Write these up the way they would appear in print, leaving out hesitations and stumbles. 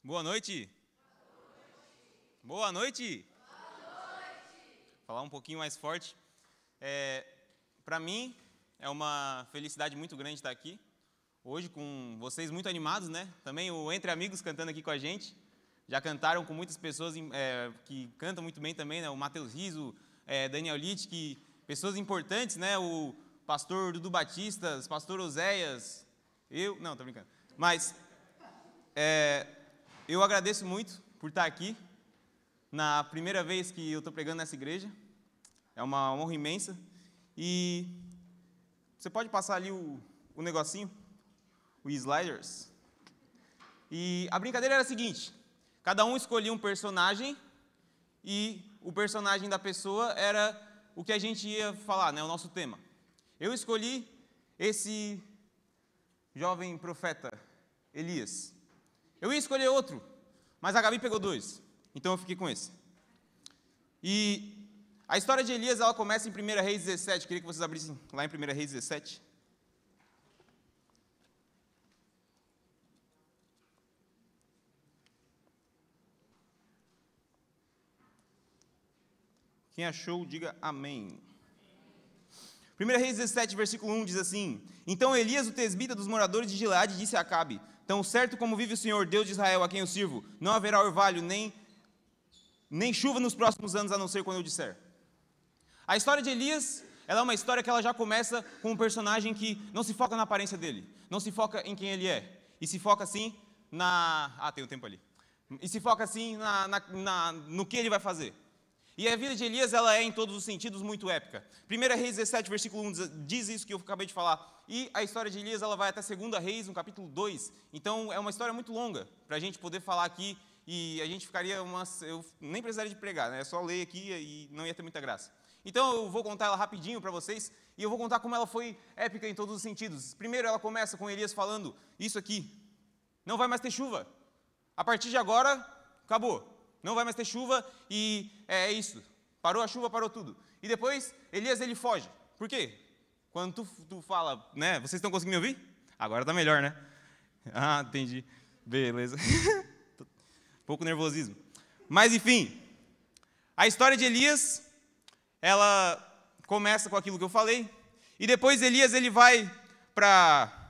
Boa noite. Boa noite. Falar um pouquinho mais forte. Para mim, é uma felicidade muito grande estar aqui. Hoje com vocês muito animados, né? Também o Entre Amigos cantando aqui com a gente. Já cantaram com muitas pessoas que cantam muito bem também, né? O Matheus Riso, Daniel Litt, pessoas importantes, né? O pastor Dudu Batista, o pastor Oséias, não, tô brincando. Mas eu agradeço muito por estar aqui, na primeira vez que eu estou pregando nessa igreja. É uma honra imensa. E você pode passar ali o negocinho, o sliders. E a brincadeira era a seguinte: cada um escolhia um personagem e o personagem da pessoa era o que a gente ia falar, né, o nosso tema. Eu escolhi esse jovem profeta, Elias. Eu ia escolher outro, mas a Gabi pegou dois, então eu fiquei com esse. E a história de Elias, ela começa em 1 Reis 17, queria que vocês abrissem lá em 1 Reis 17. Quem achou, diga amém. 1 Reis 17, versículo 1 diz assim: Então Elias, o tesbita dos moradores de Gileade, disse a Acabe: Tão certo como vive o Senhor, Deus de Israel, a quem eu sirvo, não haverá orvalho, nem chuva nos próximos anos, a não ser quando eu disser. A história de Elias, ela é uma história que ela já começa com um personagem que não se foca na aparência dele, não se foca em quem ele é, e se foca assim tem um tempo ali. E se foca assim no que ele vai fazer. E a vida de Elias, ela é, em todos os sentidos, muito épica. 1 Reis 17, versículo 1, diz isso que eu acabei de falar. E a história de Elias, ela vai até 2 Reis, no capítulo 2. Então, é uma história muito longa, para a gente poder falar aqui, e a gente ficaria eu nem precisaria de pregar, né? É só ler aqui e não ia ter muita graça. Então, eu vou contar ela rapidinho para vocês, e eu vou contar como ela foi épica em todos os sentidos. Primeiro, ela começa com Elias falando isso aqui: não vai mais ter chuva. A partir de agora, acabou. Não vai mais ter chuva e é isso. Parou a chuva, parou tudo. E depois, Elias, ele foge. Por quê? Quando tu fala, né? Vocês estão conseguindo me ouvir? Agora tá melhor, né? Ah, entendi. Beleza. Pouco nervosismo. Mas, enfim, a história de Elias, ela começa com aquilo que eu falei. E depois Elias, ele vai para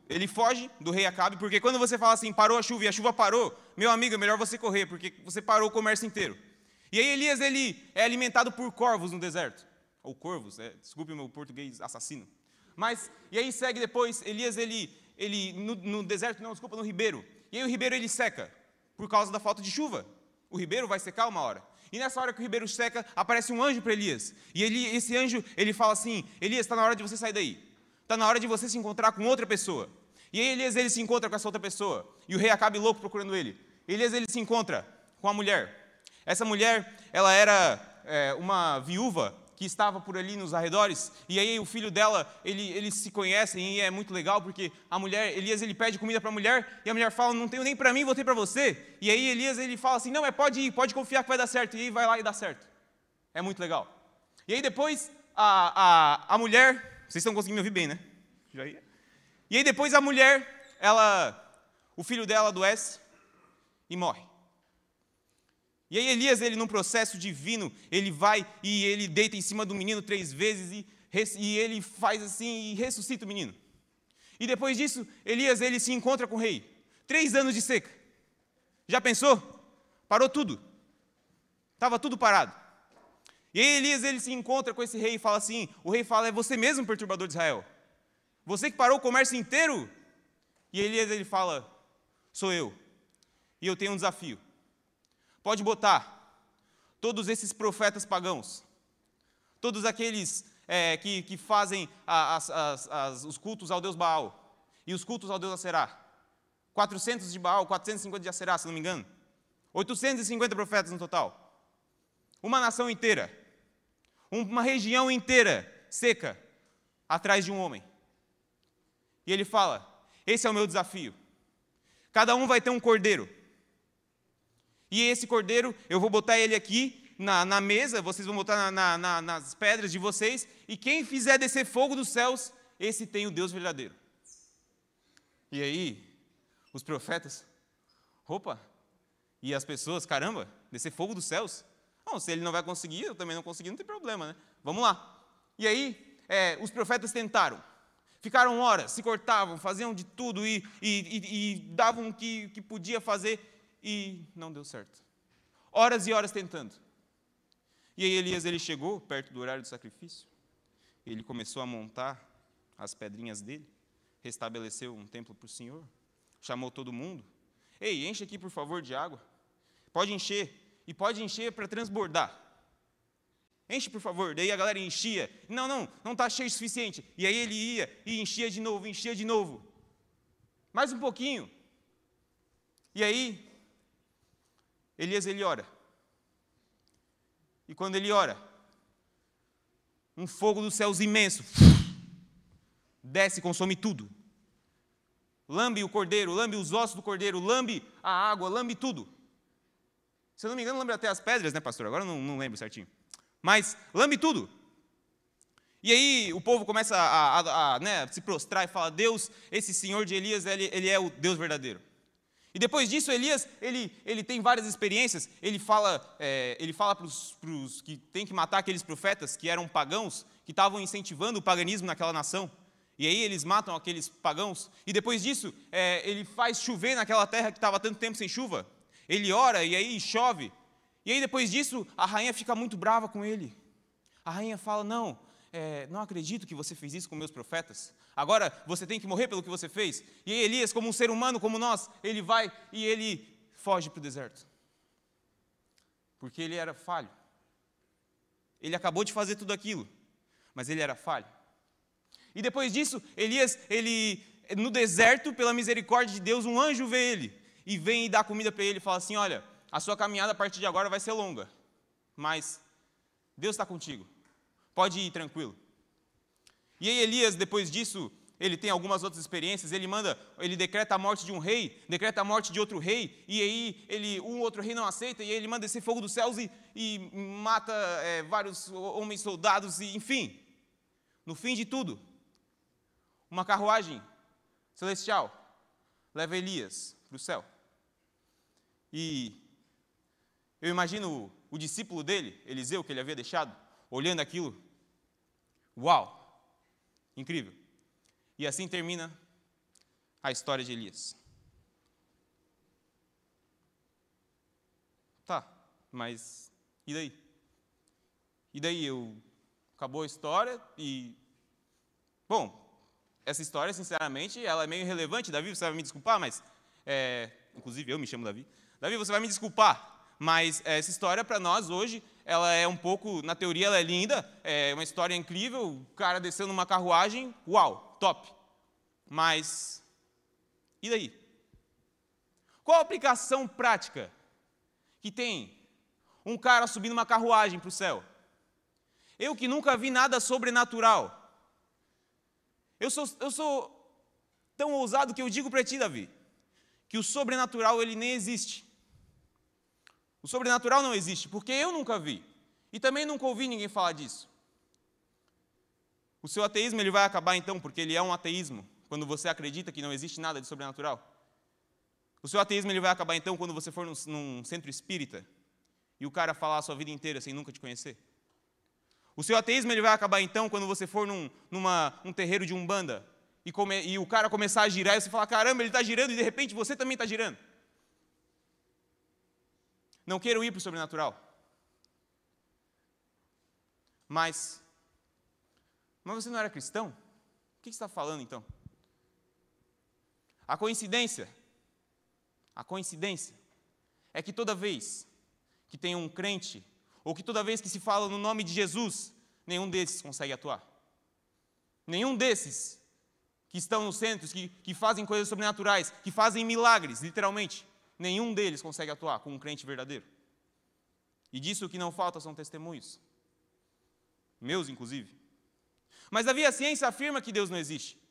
ele foge do rei Acabe, porque quando você fala assim, parou a chuva e a chuva parou, meu amigo, é melhor você correr, porque você parou o comércio inteiro. E aí Elias, ele é alimentado por corvos no deserto. Ou corvos, desculpe o meu português assassino. E aí segue depois, Elias, no deserto, não, desculpa, no ribeiro. E aí o ribeiro, ele seca, por causa da falta de chuva. O ribeiro vai secar uma hora. E nessa hora que o ribeiro seca, aparece um anjo para Elias. E esse anjo, ele fala assim: Elias, está na hora de você sair daí. Está na hora de você se encontrar com outra pessoa. E aí Elias, ele se encontra com essa outra pessoa. E o rei Acabe louco procurando ele. Elias, ele se encontra com a mulher. Essa mulher, ela era uma viúva que estava por ali nos arredores. E aí o filho dela, eles se conhecem, e é muito legal, porque Elias, ele pede comida para a mulher, e a mulher fala: não tenho nem para mim, vou ter para você. E aí Elias, ele fala assim: não, pode ir, pode confiar que vai dar certo. E aí vai lá e dá certo. É muito legal. E aí depois, a mulher... Vocês estão conseguindo me ouvir bem, né? Já ia. E aí depois a mulher, o filho dela adoece e morre. E aí Elias, ele num processo divino, ele vai e ele deita em cima do menino 3 vezes e ele faz assim e ressuscita o menino. E depois disso, Elias, ele se encontra com o rei. 3 anos de seca. Já pensou? Parou tudo. Estava tudo parado. E aí Elias, ele se encontra com esse rei e fala assim, o rei fala: é você mesmo, perturbador de Israel? Você que parou o comércio inteiro? E Elias, ele fala: sou eu. E eu tenho um desafio. Pode botar todos esses profetas pagãos, todos aqueles que fazem os cultos ao Deus Baal e os cultos ao Deus Aserá. 400 de Baal, 450 de Aserá, se não me engano. 850 profetas no total. Uma nação inteira. Uma região inteira seca atrás de um homem. E ele fala: esse é o meu desafio. Cada um vai ter um cordeiro. E esse cordeiro, eu vou botar ele aqui na mesa, vocês vão botar nas pedras de vocês, e quem fizer descer fogo dos céus, esse tem o Deus verdadeiro. E aí, os profetas Opa! E as pessoas, caramba, descer fogo dos céus? Bom, se ele não vai conseguir, eu também não consegui, não tem problema, né? Vamos lá. E aí, os profetas tentaram. Ficaram horas, se cortavam, faziam de tudo e davam o que podia fazer e não deu certo. Horas e horas tentando. E aí Elias, ele chegou perto do horário do sacrifício. Ele começou a montar as pedrinhas dele, restabeleceu um templo para o Senhor, chamou todo mundo. Ei, enche aqui, por favor, de água. Pode encher, e pode encher para transbordar. Enche, por favor. Daí a galera enchia. Não está cheio o suficiente. E aí ele ia e enchia de novo. Mais um pouquinho. E aí, Elias, ele ora. E quando ele ora, um fogo dos céus imenso desce e consome tudo. Lambe o cordeiro, lambe os ossos do cordeiro, lambe a água, lambe tudo. Se eu não me engano, lambe até as pedras, né, pastor? Agora eu não lembro certinho. Mas lambe tudo. E aí o povo começa a se prostrar e fala, Deus, esse Senhor de Elias, ele é o Deus verdadeiro. E depois disso, Elias, ele tem várias experiências. Ele fala para os que tem que matar aqueles profetas que eram pagãos, que estavam incentivando o paganismo naquela nação. E aí eles matam aqueles pagãos. E depois disso, ele faz chover naquela terra que estava tanto tempo sem chuva. Ele ora e aí chove. E aí depois disso, a rainha fica muito brava com ele. A rainha fala, não acredito que você fez isso com meus profetas. Agora você tem que morrer pelo que você fez. E aí Elias, como um ser humano como nós, ele vai e ele foge para o deserto. Porque ele era falho. Ele acabou de fazer tudo aquilo, mas ele era falho. E depois disso, Elias, no deserto, pela misericórdia de Deus, um anjo vê ele. E vem e dá comida para ele e fala assim, olha, a sua caminhada a partir de agora vai ser longa, mas Deus está contigo, pode ir tranquilo. E aí Elias, depois disso, ele tem algumas outras experiências, ele decreta a morte de um rei, decreta a morte de outro rei, e aí um outro rei não aceita, e aí ele manda esse fogo dos céus e mata vários homens soldados, e, enfim, no fim de tudo, uma carruagem celestial leva Elias para o céu. E eu imagino o discípulo dele, Eliseu, que ele havia deixado, olhando aquilo. Uau! Incrível. E assim termina a história de Elias. Tá, mas e daí? E daí acabou a história e... Bom, essa história, sinceramente, ela é meio irrelevante. Davi, você vai me desculpar, mas... inclusive eu me chamo Davi. Davi, você vai me desculpar, mas essa história para nós hoje, ela é um pouco, na teoria ela é linda, é uma história incrível, o cara descendo numa carruagem, uau, top. Mas, e daí? Qual a aplicação prática que tem um cara subindo uma carruagem para o céu? Eu que nunca vi nada sobrenatural. Eu sou tão ousado que eu digo para ti, Davi, que o sobrenatural ele nem existe. O sobrenatural não existe, porque eu nunca vi. E também nunca ouvi ninguém falar disso. O seu ateísmo ele vai acabar então, porque ele é um ateísmo, quando você acredita que não existe nada de sobrenatural. O seu ateísmo ele vai acabar então, quando você for num centro espírita, e o cara falar a sua vida inteira sem nunca te conhecer. O seu ateísmo ele vai acabar então, quando você for num terreiro de umbanda, e o cara começar a girar, e você falar, caramba, ele está girando, e de repente você também está girando. Não quero ir para o sobrenatural. Mas você não era cristão? O que você está falando, então? A coincidência é que toda vez que tem um crente, ou que toda vez que se fala no nome de Jesus, nenhum desses consegue atuar. Nenhum desses que estão nos centros, que fazem coisas sobrenaturais, que fazem milagres, literalmente, nenhum deles consegue atuar como um crente verdadeiro. E disso o que não falta são testemunhos. Meus, inclusive. Mas, Davi, a ciência afirma que Deus não existe.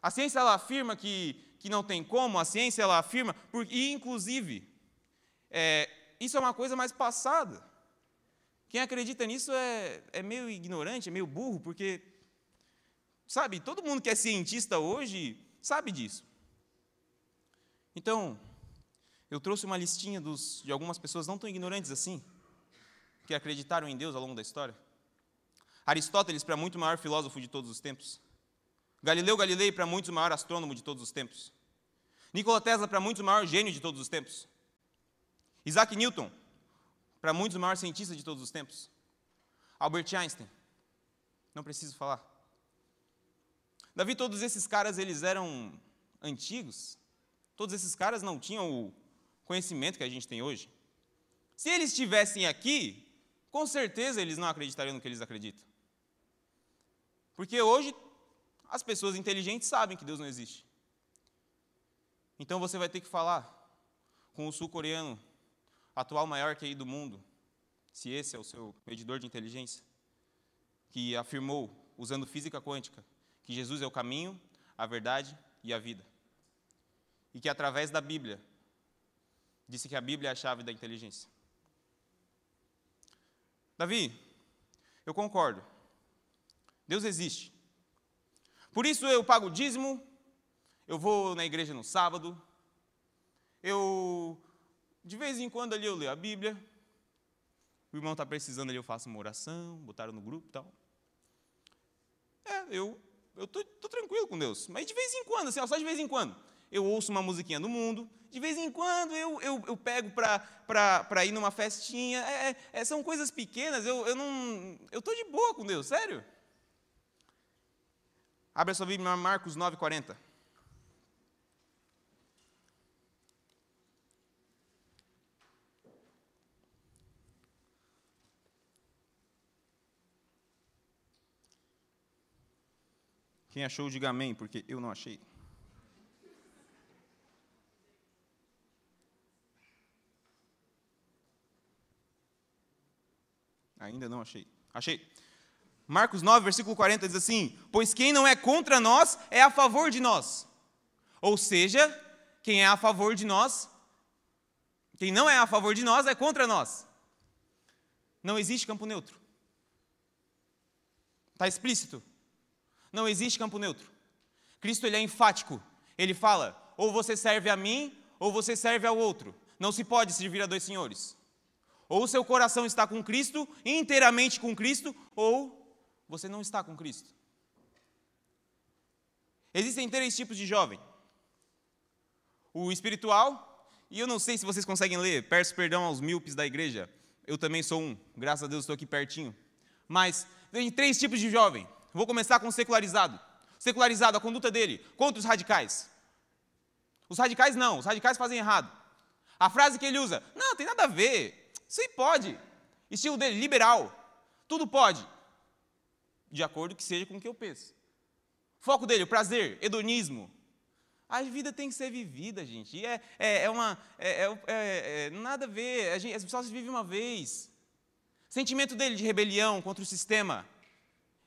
A ciência, ela afirma que não tem como, a ciência, ela afirma, e, inclusive, isso é uma coisa mais passada. Quem acredita nisso é meio ignorante, é meio burro, porque, sabe, todo mundo que é cientista hoje sabe disso. Então, Eu trouxe uma listinha de algumas pessoas não tão ignorantes assim, que acreditaram em Deus ao longo da história. Aristóteles, para muito o maior filósofo de todos os tempos. Galileu Galilei, para muitos o maior astrônomo de todos os tempos. Nikola Tesla, para muitos o maior gênio de todos os tempos. Isaac Newton, para muitos o maior cientista de todos os tempos. Albert Einstein, não preciso falar. Davi, todos esses caras, eles eram antigos. Todos esses caras não tinham o conhecimento que a gente tem hoje. Se eles estivessem aqui, com certeza eles não acreditariam no que eles acreditam. Porque hoje as pessoas inteligentes sabem que Deus não existe. Então você vai ter que falar com o sul-coreano, atual maior QI do mundo, se esse é o seu medidor de inteligência, que afirmou, usando física quântica, que Jesus é o caminho, a verdade e a vida. E que através da Bíblia, disse que a Bíblia é a chave da inteligência. Davi, eu concordo. Deus existe. Por isso eu pago o dízimo, eu vou na igreja no sábado, de vez em quando ali eu leio a Bíblia, o irmão está precisando ali, eu faço uma oração, botaram no grupo e tal. Eu tô tranquilo com Deus, mas de vez em quando, assim, só de vez em quando, eu ouço uma musiquinha do mundo, de vez em quando eu pego para ir numa festinha, são coisas pequenas, eu estou de boa com Deus, sério. Abre a sua Bíblia em Marcos 9:40. Quem achou, diga amém, porque eu não achei. Ainda não achei. Achei. Marcos 9, versículo 40 diz assim: pois quem não é contra nós é a favor de nós. Ou seja, quem é a favor de nós, quem não é a favor de nós é contra nós. Não existe campo neutro. Está explícito. Não existe campo neutro. Cristo, ele é enfático. Ele fala, ou você serve a mim, ou você serve ao outro. Não se pode servir a dois senhores. Ou o seu coração está com Cristo, inteiramente com Cristo, ou você não está com Cristo. Existem 3 tipos de jovem. O espiritual, e eu não sei se vocês conseguem ler, peço perdão aos míopes da igreja, eu também sou um, graças a Deus estou aqui pertinho. Mas tem 3 tipos de jovem. Vou começar com o secularizado. Secularizado, a conduta dele, contra os radicais. Os radicais não, os radicais fazem errado. A frase que ele usa, não, tem nada a ver, isso aí pode. Estilo dele, liberal, tudo pode. De acordo que seja com o que eu penso. Foco dele, o prazer, hedonismo. A vida tem que ser vivida, gente. E nada a ver, só se vive uma vez. Sentimento dele de rebelião contra o sistema.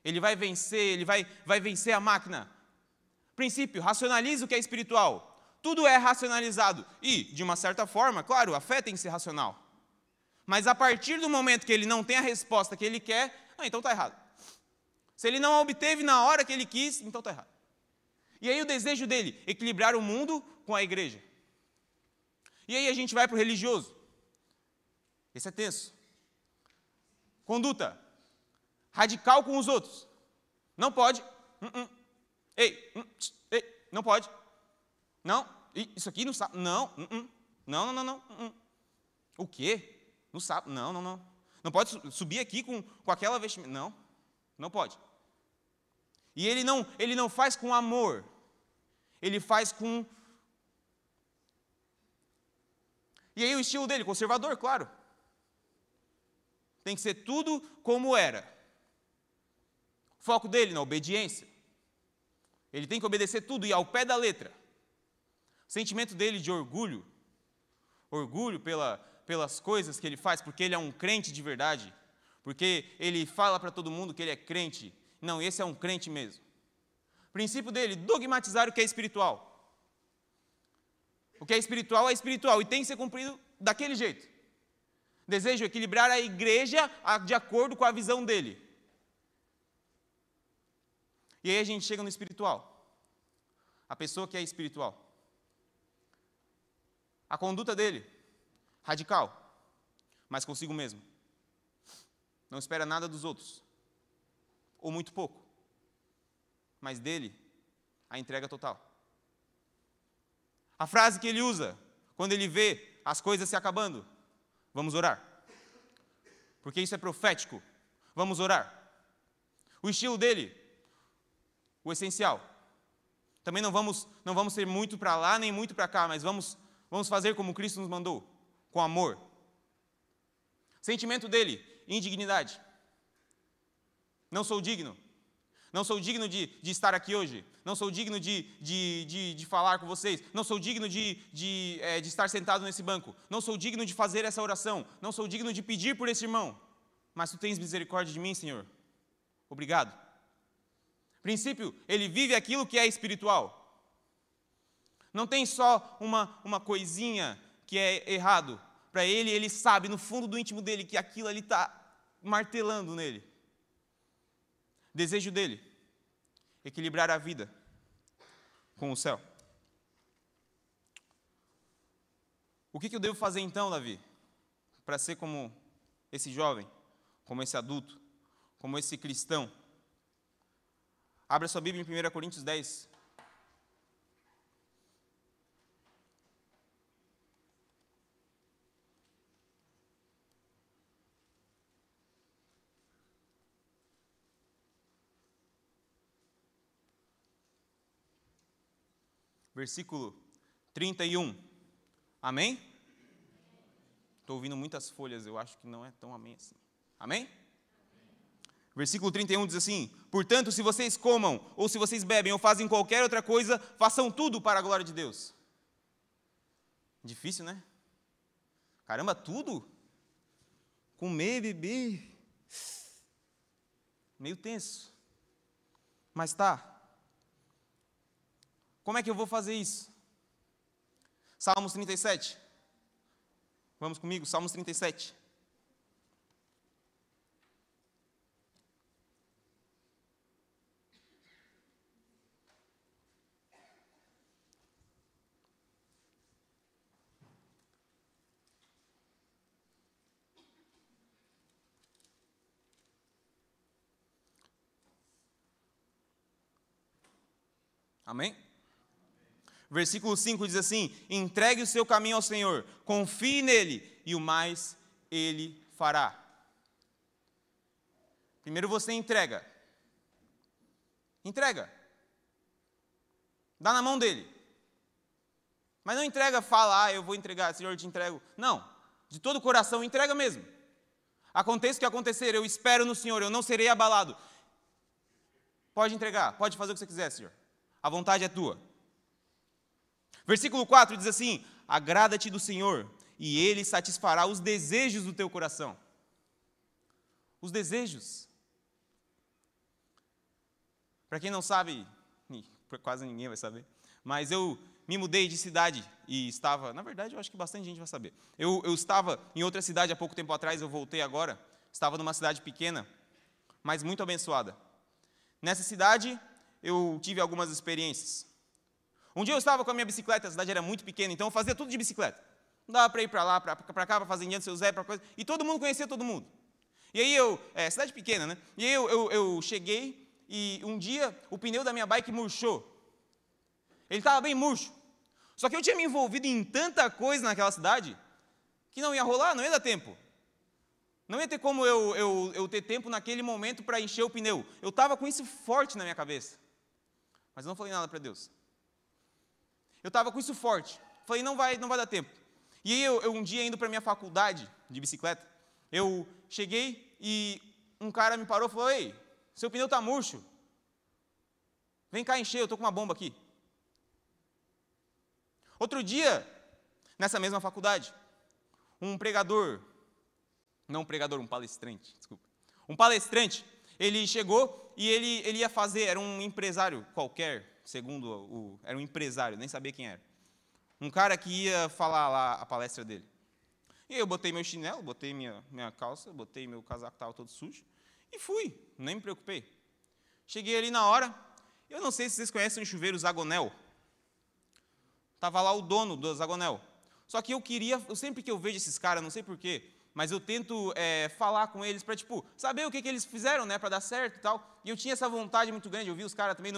Ele vai vencer, ele vai vencer a máquina. Princípio, racionaliza o que é espiritual. Tudo é racionalizado. E, de uma certa forma, claro, a fé tem que ser racional. Mas a partir do momento que ele não tem a resposta que ele quer, então está errado. Se ele não a obteve na hora que ele quis, então está errado. E aí o desejo dele, equilibrar o mundo com a igreja. E aí a gente vai para o religioso. Esse é tenso. Conduta. Radical com os outros. Não pode. Ei, não pode. Não, isso aqui não sabe. Não. O quê? Não sabe. Não. Não pode subir aqui com aquela vestimenta. Não pode. E ele não faz com amor. Ele faz com... E aí o estilo dele, conservador, claro. Tem que ser tudo como era. O foco dele na obediência. Ele tem que obedecer tudo e ao pé da letra. O sentimento dele de orgulho. Orgulho pelas coisas que ele faz, porque ele é um crente de verdade. Porque ele fala para todo mundo que ele é crente. Não, esse é um crente mesmo. O princípio dele, dogmatizar o que é espiritual. O que é espiritual e tem que ser cumprido daquele jeito. Desejo equilibrar a igreja de acordo com a visão dele. E aí a gente chega no espiritual. A pessoa que é espiritual. A conduta dele, radical, mas consigo mesmo. Não espera nada dos outros, ou muito pouco, mas dele, a entrega total. A frase que ele usa, quando ele vê as coisas se acabando: vamos orar. Porque isso é profético. Vamos orar. O estilo dele, o essencial. Também não vamos ser muito para lá, nem muito para cá, mas vamos fazer como Cristo nos mandou, com amor. Sentimento dele, indignidade. Não sou digno. Não sou digno de estar aqui hoje. Não sou digno de falar com vocês. Não sou digno de estar sentado nesse banco. Não sou digno de fazer essa oração. Não sou digno de pedir por esse irmão. Mas tu tens misericórdia de mim, Senhor. Obrigado. Princípio, ele vive aquilo que é espiritual. Não tem só uma coisinha que é errado. Para ele sabe no fundo do íntimo dele que aquilo ali está martelando nele. Desejo dele, equilibrar a vida com o céu. O que eu devo fazer então, Davi, para ser como esse jovem, como esse adulto, como esse cristão? Abra sua Bíblia em 1 Coríntios 10. Versículo 31. Amém? Estou ouvindo muitas folhas, eu acho que não é tão amém assim. Amém? Versículo 31 diz assim: portanto, se vocês comam, ou se vocês bebem, ou fazem qualquer outra coisa, façam tudo para a glória de Deus. Difícil, né? Caramba, tudo? Comer, beber. Meio tenso. Mas tá. Como é que eu vou fazer isso? Salmos 37. Vamos comigo, Salmos 37. Amém? Versículo 5 diz assim: entregue o seu caminho ao Senhor, confie nele, e o mais ele fará. Primeiro você entrega. Entrega. Dá na mão dele. Mas não entrega, fala, eu vou entregar, Senhor, eu te entrego. Não, de todo o coração, entrega mesmo. Aconteça o que acontecer, eu espero no Senhor, eu não serei abalado. Pode entregar, pode fazer o que você quiser, Senhor. A vontade é tua. Versículo 4 diz assim: agrada-te do Senhor, e Ele satisfará os desejos do teu coração. Os desejos. Para quem não sabe, quase ninguém vai saber, mas eu me mudei de cidade e estava, na verdade eu acho que bastante gente vai saber. Eu estava em outra cidade há pouco tempo atrás, eu voltei agora, estava numa cidade pequena, mas muito abençoada. Nessa cidade eu tive algumas experiências. Um dia eu estava com a minha bicicleta, a cidade era muito pequena, então eu fazia tudo de bicicleta. Não dava para ir para lá, para cá, para fazendinha do seu Zé, para coisa, e todo mundo conhecia todo mundo. E aí cidade pequena, né? E aí eu cheguei e um dia o pneu da minha bike murchou. Ele estava bem murcho. Só que eu tinha me envolvido em tanta coisa naquela cidade que não ia rolar, não ia dar tempo. Não ia ter como eu ter tempo naquele momento para encher o pneu. Eu estava com isso forte na minha cabeça. Mas eu não falei nada para Deus. Eu estava com isso forte. Falei, não vai dar tempo. E aí eu um dia indo para a minha faculdade de bicicleta, eu cheguei e um cara me parou e falou: ei, seu pneu está murcho. Vem cá encher, eu estou com uma bomba aqui. Outro dia, nessa mesma faculdade, um palestrante, um palestrante, ele chegou e ele ia fazer, era um empresário qualquer, era um empresário, nem sabia quem era. Um cara que ia falar lá a palestra dele. E aí eu botei meu chinelo, botei minha calça, botei meu casaco, estava todo sujo, e fui, nem me preocupei. Cheguei ali na hora, eu não sei se vocês conhecem o chuveiro Zagonel. Estava lá o dono do Zagonel. Só que sempre que eu vejo esses caras, não sei porquê, mas eu tento falar com eles para, saber o que eles fizeram, né, para dar certo e tal. E eu tinha essa vontade muito grande, eu vi os caras também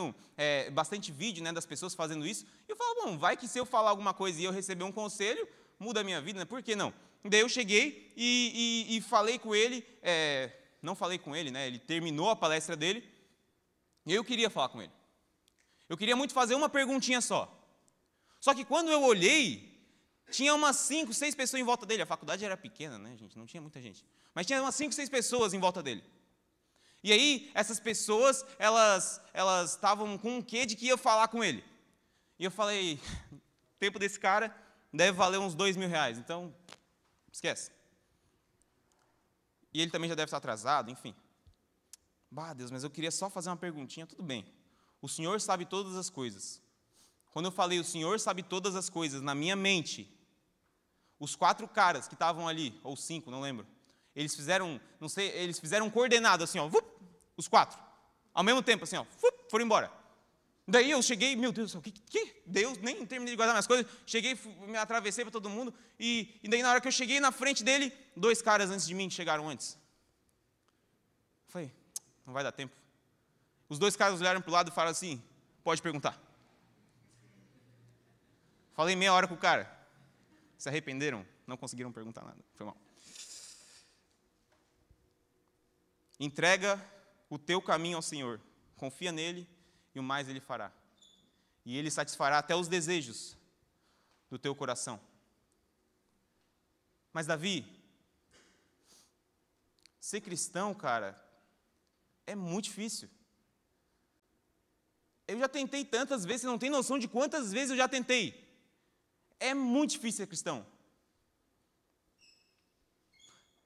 bastante vídeo, né, das pessoas fazendo isso. E eu falava, bom, vai que se eu falar alguma coisa e eu receber um conselho, muda a minha vida, né, por que não? Daí eu cheguei e falei com ele, não falei com ele, né, ele terminou a palestra dele, e eu queria falar com ele. Eu queria muito fazer uma perguntinha só. Só que quando eu olhei, tinha umas 5, 6 pessoas em volta dele. A faculdade era pequena, né, gente? Não tinha muita gente. Mas tinha umas 5, 6 pessoas em volta dele. E aí, essas pessoas, elas estavam com um quê de que ia falar com ele. E eu falei, o tempo desse cara deve valer uns R$2.000. Então, esquece. E ele também já deve estar atrasado, enfim. Bah, Deus, mas eu queria só fazer uma perguntinha. Tudo bem. O Senhor sabe todas as coisas. Quando eu falei, o Senhor sabe todas as coisas, na minha mente, os 4 caras que estavam ali, ou 5, não lembro, eles fizeram, não sei, eles fizeram um coordenado, assim, ó, os 4, ao mesmo tempo, assim, ó, foram embora. Daí eu cheguei, meu Deus do céu, que Deus, nem terminei de guardar minhas coisas, cheguei, me atravessei para todo mundo, e daí na hora que eu cheguei na frente dele, 2 caras antes de mim chegaram antes. Eu falei, não vai dar tempo. Os 2 caras olharam para o lado e falaram assim, pode perguntar. Falei meia hora com o cara. Se arrependeram? Não conseguiram perguntar nada. Foi mal. Entrega o teu caminho ao Senhor. Confia nele e o mais ele fará. E ele satisfará até os desejos do teu coração. Mas, Davi, ser cristão, cara, é muito difícil. Eu já tentei tantas vezes, você não tem noção de quantas vezes eu já tentei. É muito difícil ser cristão.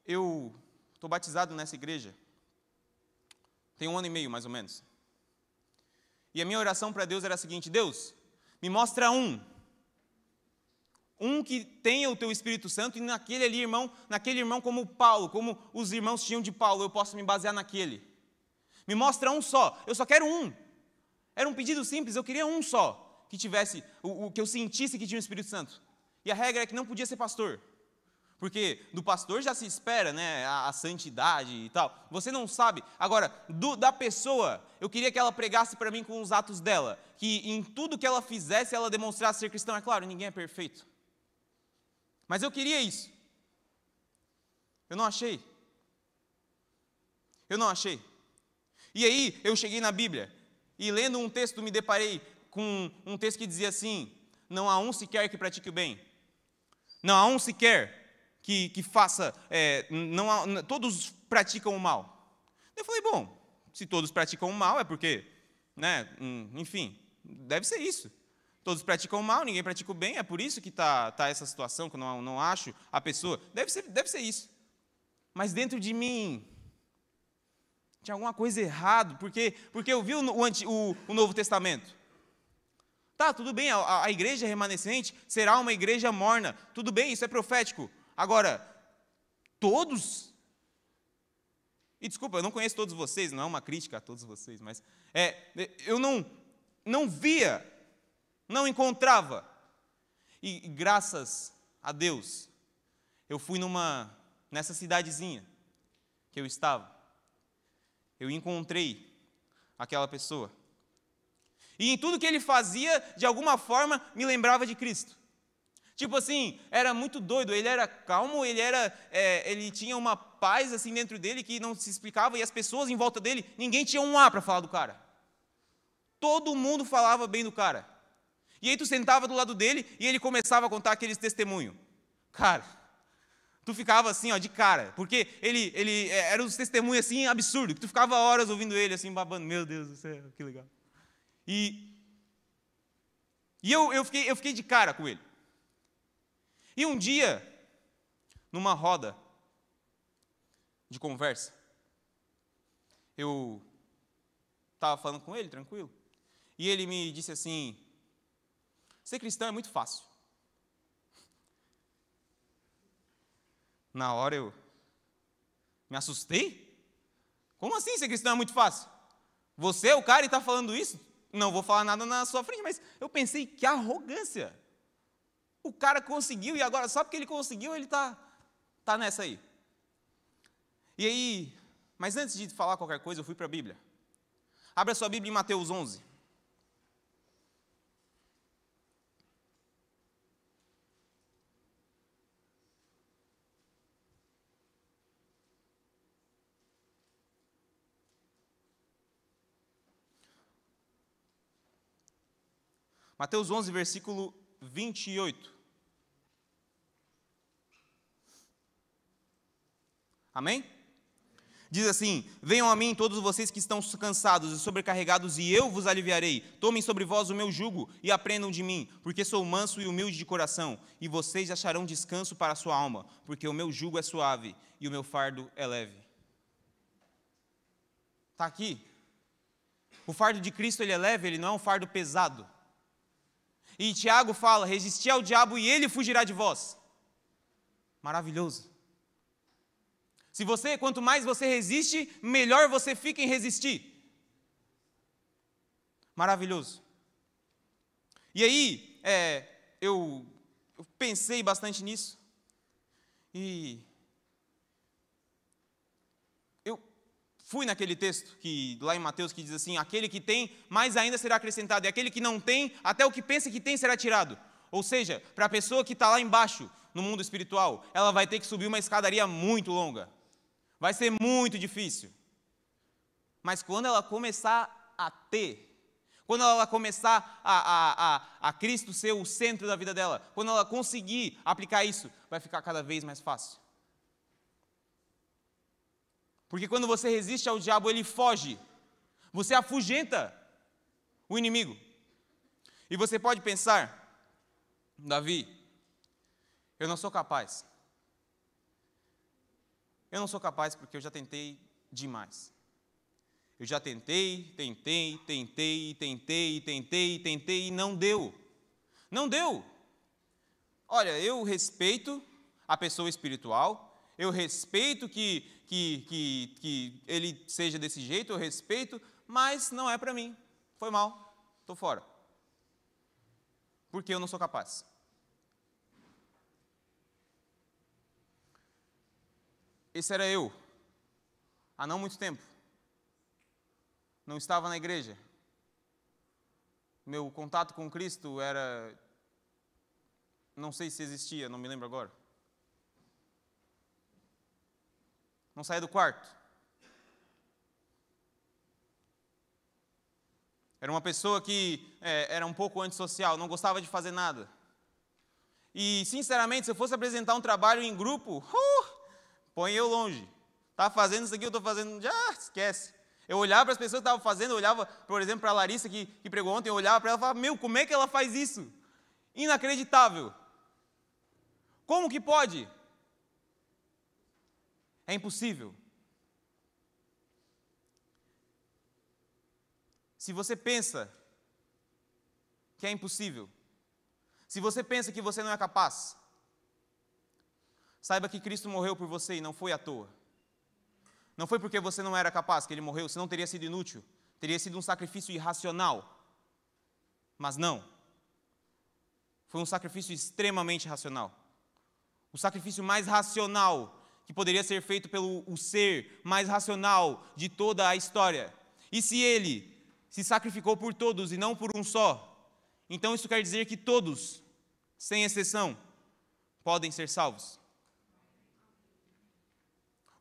Eu estou batizado nessa igreja tem 1 ano e meio, mais ou menos. E a minha oração para Deus era a seguinte, Deus, me mostra um que tenha o teu Espírito Santo, e naquele irmão como Paulo, como os irmãos tinham de Paulo, eu posso me basear naquele. Me mostra um só, eu só quero um. Era um pedido simples, eu queria um só, que tivesse, o que eu sentisse que tinha o Espírito Santo. E a regra é que não podia ser pastor. Porque do pastor já se espera, né, a santidade e tal. Você não sabe. Agora, da pessoa, eu queria que ela pregasse para mim com os atos dela. Que em tudo que ela fizesse, ela demonstrasse ser cristã. É claro, ninguém é perfeito. Mas eu queria isso. Eu não achei. E aí, eu cheguei na Bíblia. E lendo um texto, me deparei com um texto que dizia assim, não há um sequer que pratique o bem. Não há um sequer que faça, todos praticam o mal. Eu falei, bom, se todos praticam o mal é porque, né, enfim, deve ser isso. Todos praticam o mal, ninguém pratica o bem, é por isso que está essa situação, que eu não acho a pessoa. Deve ser isso. Mas dentro de mim tinha alguma coisa errada, porque eu vi o Novo Testamento. Tá, tudo bem, a igreja remanescente será uma igreja morna. Tudo bem, isso é profético. Agora, todos... E desculpa, eu não conheço todos vocês, não é uma crítica a todos vocês, mas eu não via, não encontrava. E graças a Deus, eu fui nessa cidadezinha que eu estava. Eu encontrei aquela pessoa. E em tudo que ele fazia, de alguma forma, me lembrava de Cristo. Tipo assim, era muito doido, ele era calmo, ele tinha uma paz assim dentro dele que não se explicava, e as pessoas em volta dele, ninguém tinha um A para falar do cara. Todo mundo falava bem do cara. E aí tu sentava do lado dele e ele começava a contar aqueles testemunhos. Cara, tu ficava assim, ó, de cara, porque ele era uns testemunhos assim absurdos, que tu ficava horas ouvindo ele assim, babando, meu Deus do céu, que legal. E eu fiquei de cara com ele. E um dia, numa roda de conversa, eu estava falando com ele, tranquilo, e ele me disse assim, ser cristão é muito fácil. Na hora eu me assustei. Como assim ser cristão é muito fácil? Você é o cara e está falando isso? Não vou falar nada na sua frente, mas eu pensei, que arrogância. O cara conseguiu, e agora, só porque ele conseguiu, ele tá nessa aí. E aí, mas antes de falar qualquer coisa, eu fui para a Bíblia. Abra sua Bíblia em Mateus 11. Mateus 11, versículo 28. Amém? Diz assim: venham a mim todos vocês que estão cansados e sobrecarregados, e eu vos aliviarei. Tomem sobre vós o meu jugo e aprendam de mim, porque sou manso e humilde de coração, e vocês acharão descanso para a sua alma, porque o meu jugo é suave e o meu fardo é leve. Está aqui. O fardo de Cristo ele é leve, ele não é um fardo pesado. E Tiago fala: resisti ao diabo e ele fugirá de vós. Maravilhoso. Quanto mais você resiste, melhor você fica em resistir. Maravilhoso. E aí, eu pensei bastante nisso. E eu fui naquele texto, lá em Mateus, que diz assim: aquele que tem, mais ainda será acrescentado. E aquele que não tem, até o que pensa que tem será tirado. Ou seja, para a pessoa que está lá embaixo, no mundo espiritual, ela vai ter que subir uma escadaria muito longa. Vai ser muito difícil. Mas quando ela começar a ter, quando ela começar a Cristo ser o centro da vida dela, quando ela conseguir aplicar isso, vai ficar cada vez mais fácil. Porque quando você resiste ao diabo, ele foge. Você afugenta o inimigo. E você pode pensar: Davi, eu não sou capaz. Eu não sou capaz porque eu já tentei demais. Eu já tentei e não deu. Não deu. Olha, eu respeito a pessoa espiritual, eu respeito que ele seja desse jeito, eu respeito, mas não é para mim. Foi mal, estou fora. Porque eu não sou capaz. Esse era eu, há não muito tempo. Não estava na igreja. Meu contato com Cristo era... não sei se existia, não me lembro agora. Não saía do quarto. Era uma pessoa que era um pouco antissocial, não gostava de fazer nada. E, sinceramente, se eu fosse apresentar um trabalho em grupo... põe eu longe. Está fazendo isso aqui, eu estou fazendo... já esquece. Eu olhava para as pessoas que estavam fazendo, eu olhava, por exemplo, para a Larissa, que pregou ontem, eu olhava para ela e falava: meu, como é que ela faz isso? Inacreditável. Como que pode? É impossível. Se você pensa que é impossível, se você pensa que você não é capaz, saiba que Cristo morreu por você e não foi à toa. Não foi porque você não era capaz que Ele morreu, senão teria sido inútil, teria sido um sacrifício irracional. Mas não. Foi um sacrifício extremamente racional. O sacrifício mais racional que poderia ser feito pelo ser mais racional de toda a história. E se Ele se sacrificou por todos e não por um só, então isso quer dizer que todos, sem exceção, podem ser salvos.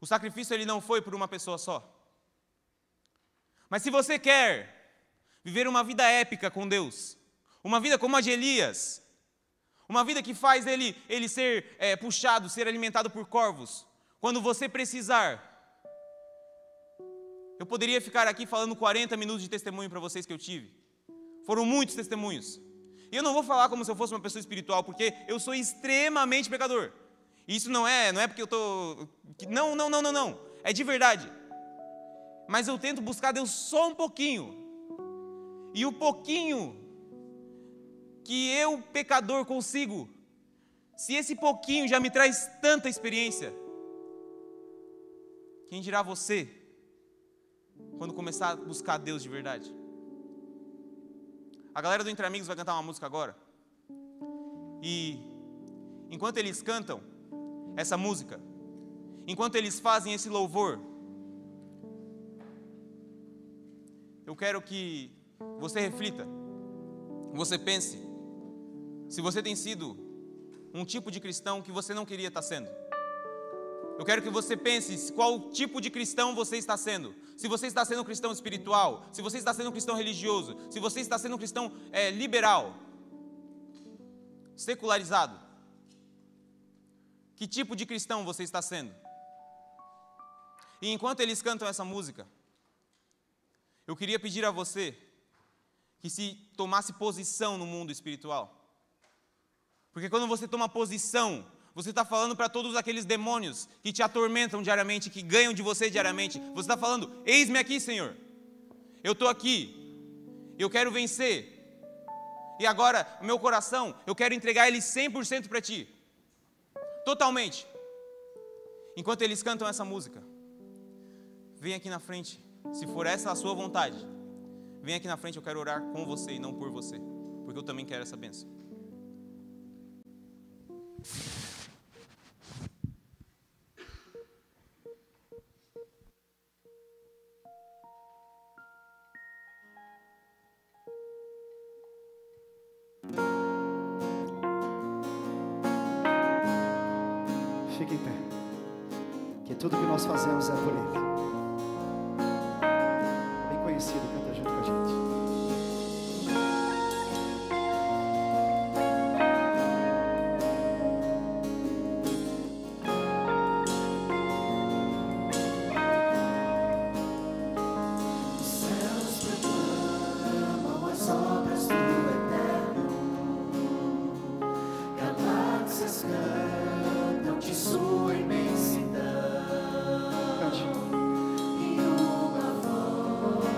O sacrifício ele não foi por uma pessoa só. Mas se você quer viver uma vida épica com Deus, uma vida como a de Elias, uma vida que faz ele ser puxado, ser alimentado por corvos, quando você precisar, eu poderia ficar aqui falando 40 minutos de testemunho para vocês que eu tive. Foram muitos testemunhos. E eu não vou falar como se eu fosse uma pessoa espiritual, porque eu sou extremamente pecador. Isso não é porque eu estou... Não. É de verdade. Mas eu tento buscar Deus só um pouquinho. E o pouquinho que eu, pecador, consigo, se esse pouquinho já me traz tanta experiência, quem dirá você, quando começar a buscar Deus de verdade? A galera do Entre Amigos vai cantar uma música agora. E enquanto eles cantam essa música, enquanto eles fazem esse louvor, eu quero que você reflita, você pense, se você tem sido um tipo de cristão que você não queria estar sendo. Eu quero que você pense qual tipo de cristão você está sendo. Se você está sendo um cristão espiritual, se você está sendo um cristão religioso, se você está sendo um cristão liberal, secularizado. Que tipo de cristão você está sendo? E enquanto eles cantam essa música, eu queria pedir a você que se tomasse posição no mundo espiritual. Porque quando você toma posição, você está falando para todos aqueles demônios que te atormentam diariamente, que ganham de você diariamente. Você está falando, eis-me aqui, Senhor. Eu estou aqui. Eu quero vencer. E agora, o meu coração, eu quero entregar ele 100% para Ti. Totalmente. Enquanto eles cantam essa música, vem aqui na frente. Se for essa a sua vontade, vem aqui na frente, eu quero orar com você e não por você. Porque eu também quero essa bênção. Fique em pé, que tudo que nós fazemos é por Ele. Bem conhecido, canta junto com a gente. Sua imensidão e uma voz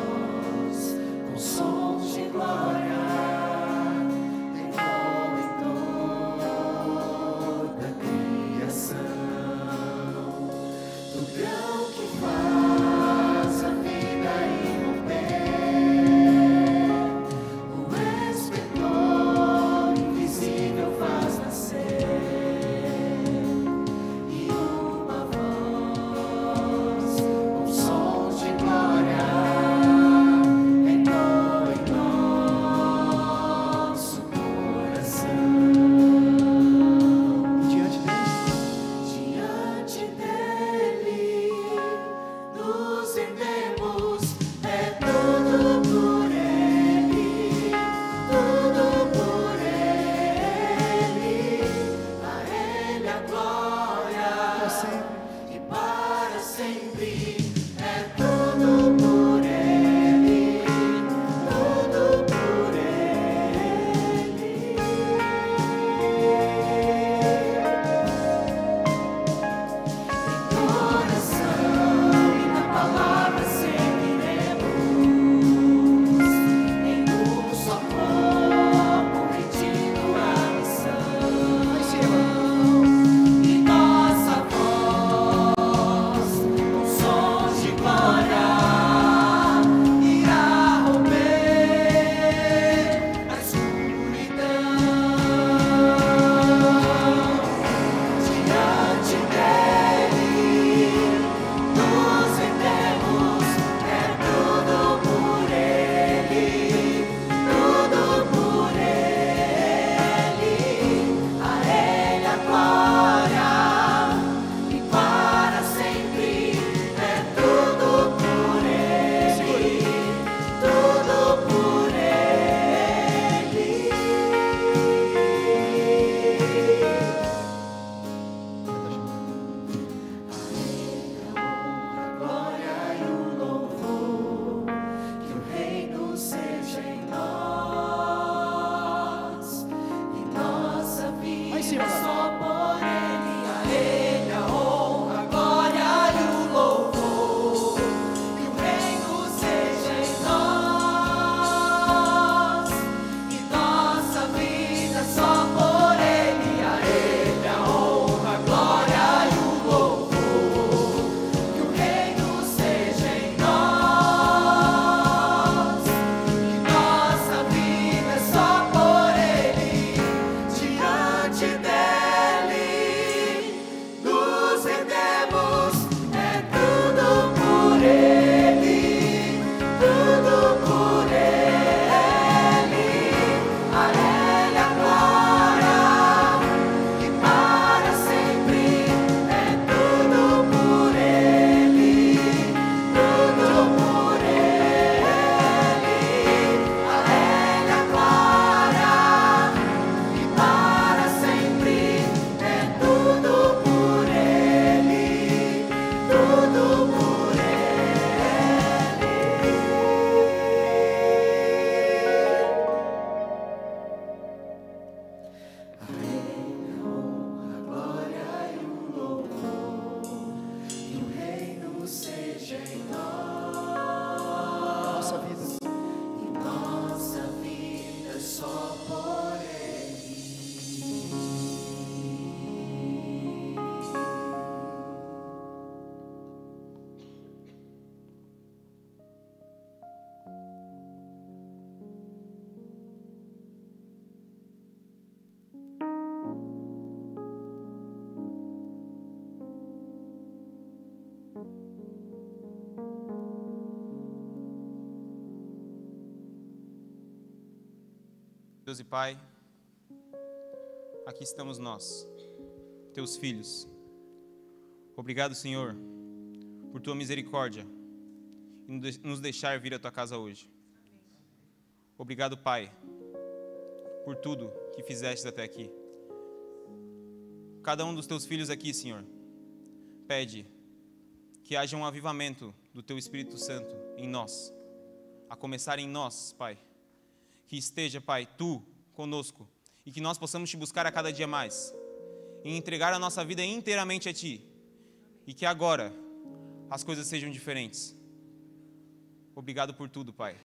Deus e Pai, aqui estamos nós, teus filhos. Obrigado, Senhor, por tua misericórdia e nos deixar vir à tua casa hoje. Obrigado, Pai, por tudo que fizeste até aqui. Cada um dos teus filhos aqui, Senhor, pede que haja um avivamento do teu Espírito Santo em nós, a começar em nós, Pai. Que esteja, Pai, tu conosco e que nós possamos te buscar a cada dia mais e entregar a nossa vida inteiramente a ti e que agora as coisas sejam diferentes. Obrigado por tudo, Pai.